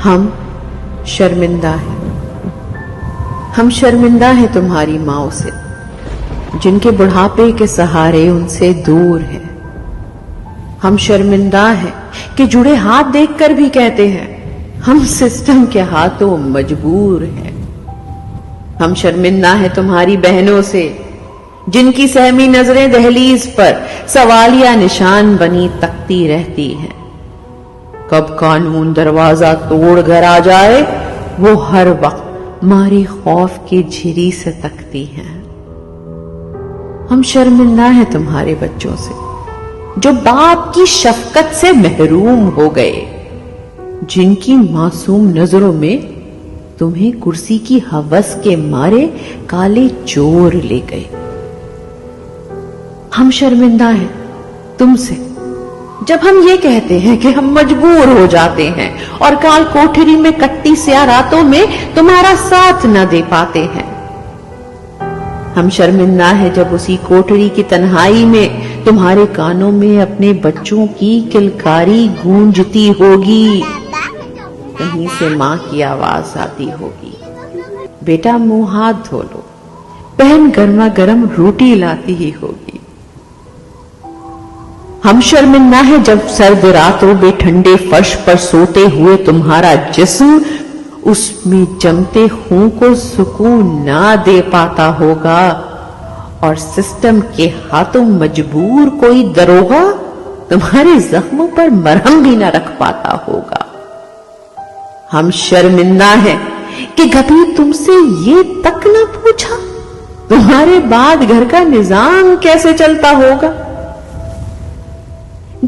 ہم شرمندہ ہیں، ہم شرمندہ ہیں تمہاری ماؤں سے، جن کے بڑھاپے کے سہارے ان سے دور ہیں۔ ہم شرمندہ ہیں کہ جڑے ہاتھ دیکھ کر بھی کہتے ہیں ہم سسٹم کے ہاتھوں مجبور ہیں۔ ہم شرمندہ ہیں تمہاری بہنوں سے، جن کی سہمی نظریں دہلیز پر سوالیہ نشان بنی تکتی رہتی ہیں۔ کب قانون دروازہ توڑ گھر آ جائے وہ ہر وقت ماری خوف کی جھری سے تکتی ہیں۔ ہم شرمندہ ہیں تمہارے بچوں سے، جو باپ کی شفقت سے محروم ہو گئے، جن کی معصوم نظروں میں تمہیں کرسی کی ہوس کے مارے کالے چور لے گئے۔ ہم شرمندہ ہیں تم سے، جب ہم یہ کہتے ہیں کہ ہم مجبور ہو جاتے ہیں اور کال کوٹھری میں کٹی سیاہ راتوں میں تمہارا ساتھ نہ دے پاتے ہیں۔ ہم شرمندہ ہیں جب اسی کوٹھری کی تنہائی میں تمہارے کانوں میں اپنے بچوں کی کلکاری گونجتی ہوگی، کہیں سے ماں کی آواز آتی ہوگی، بیٹا منہ ہاتھ دھو لو، بہن گرما گرم روٹی لاتی ہی ہوگی۔ ہم شرمندہ ہیں جب سرد راتوں میں ٹھنڈے فرش پر سوتے ہوئے تمہارا جسم اس میں جمتے خون کو سکون نہ دے پاتا ہوگا اور سسٹم کے ہاتھوں مجبور کوئی دروغہ تمہارے زخموں پر مرہم بھی نہ رکھ پاتا ہوگا۔ ہم شرمندہ ہیں کہ کبھی تم سے یہ تک نہ پوچھا تمہارے بعد گھر کا نظام کیسے چلتا ہوگا۔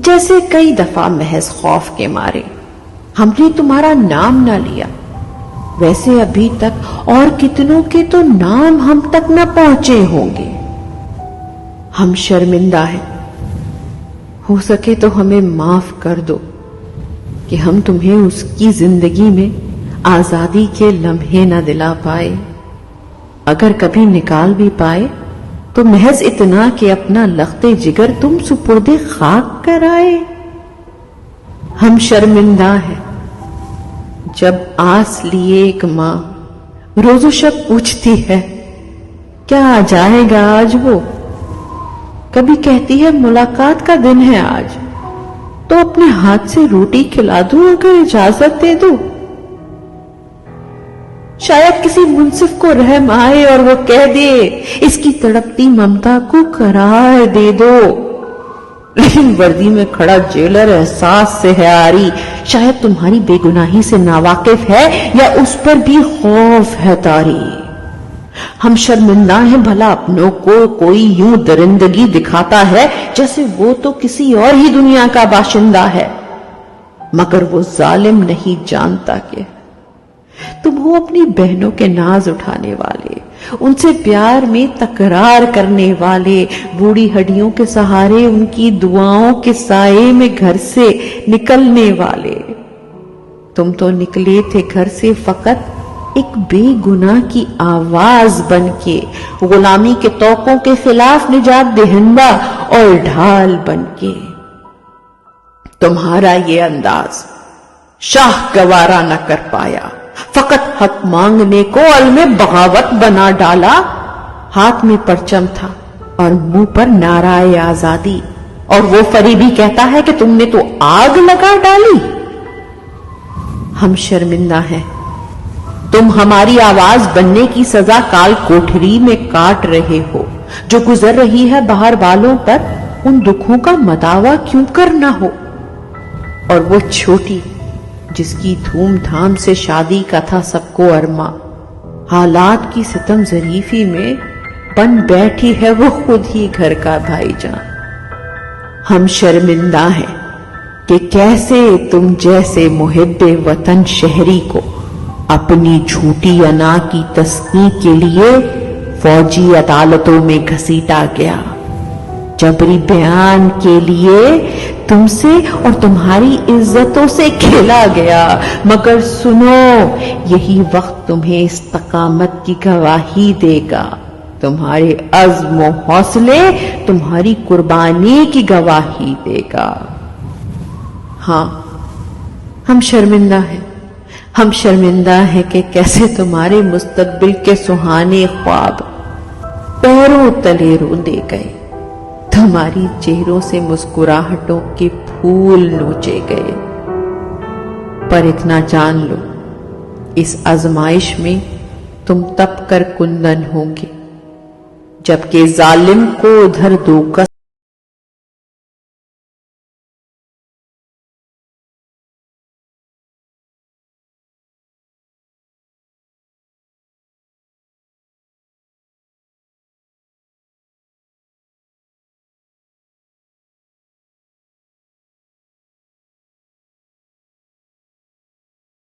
جیسے کئی دفعہ محض خوف کے مارے ہم نے تمہارا نام نہ لیا، ویسے ابھی تک اور کتنوں کے تو نام ہم تک نہ پہنچے ہوں گے۔ ہم شرمندہ ہیں، ہو سکے تو ہمیں معاف کر دو کہ ہم تمہیں اس کی زندگی میں آزادی کے لمحے نہ دلا پائے، اگر کبھی نکال بھی پائے تو محض اتنا کہ اپنا لخت جگر تم سپرد خاک کر آئے۔ ہم شرمندہ ہیں جب آس لیے ایک ماں روز و شب پوچھتی ہے کیا آ جائے گا آج وہ، کبھی کہتی ہے ملاقات کا دن ہے آج، تو اپنے ہاتھ سے روٹی کھلا دوں اگر اجازت دے دو۔ شاید کسی منصف کو رحم آئے اور وہ کہہ دے اس کی تڑپتی ممتا کو قرار دے دو، لیکن وردی میں کھڑا جیلر احساس سے ہے آری، شاید تمہاری بے گناہی سے ناواقف ہے یا اس پر بھی خوف ہے طاری۔ ہم شرمندہ ہیں بھلا اپنوں کو کوئی یوں درندگی دکھاتا ہے جیسے وہ تو کسی اور ہی دنیا کا باشندہ ہے، مگر وہ ظالم نہیں جانتا کہ تم ہو اپنی بہنوں کے ناز اٹھانے والے، ان سے پیار میں تکرار کرنے والے، بوڑھی ہڈیوں کے سہارے ان کی دعاؤں کے سائے میں گھر سے نکلنے والے۔ تم تو نکلے تھے گھر سے فقط ایک بے گناہ کی آواز بن کے، غلامی کے توقوں کے خلاف نجات دہندہ اور ڈھال بن کے۔ تمہارا یہ انداز شاہ گوارا نہ کر پایا، فقط حق مانگنے کو علم بغاوت بنا ڈالا۔ ہاتھ میں پرچم تھا اور منہ پر نعرہ آزادی، اور وہ فریبی کہتا ہے کہ تم نے تو آگ لگا ڈالی۔ ہم شرمندہ ہیں، تم ہماری آواز بننے کی سزا کال کوٹھری میں کاٹ رہے ہو، جو گزر رہی ہے باہر والوں پر ان دکھوں کا مداوا کیوں کرنا ہو، اور وہ چھوٹی جس کی دھوم دھام سے شادی کا تھا سب کو ارما، حالات کی ستم ظریفی میں بن بیٹھی ہے وہ خود ہی گھر کا بھائی جان۔ ہم شرمندہ ہیں کہ کیسے تم جیسے محب وطن شہری کو اپنی جھوٹی انا کی تسکین کے لیے فوجی عدالتوں میں گھسیٹا گیا، جبری بیان کے لیے تم سے اور تمہاری عزتوں سے کھیلا گیا، مگر سنو یہی وقت تمہیں استقامت کی گواہی دے گا، تمہارے عزم و حوصلے تمہاری قربانی کی گواہی دے گا۔ ہاں ہم شرمندہ ہیں، ہم شرمندہ ہیں کہ کیسے تمہارے مستقبل کے سہانے خواب پیروں تلے روندے گئے، تمہاری چہروں سے مسکراہٹوں کے پھول نوچے گئے۔ پر اتنا جان لو، اس آزمائش میں تم تپ کر کندن ہوں گے، جبکہ ظالم کو ادھر دھوکہ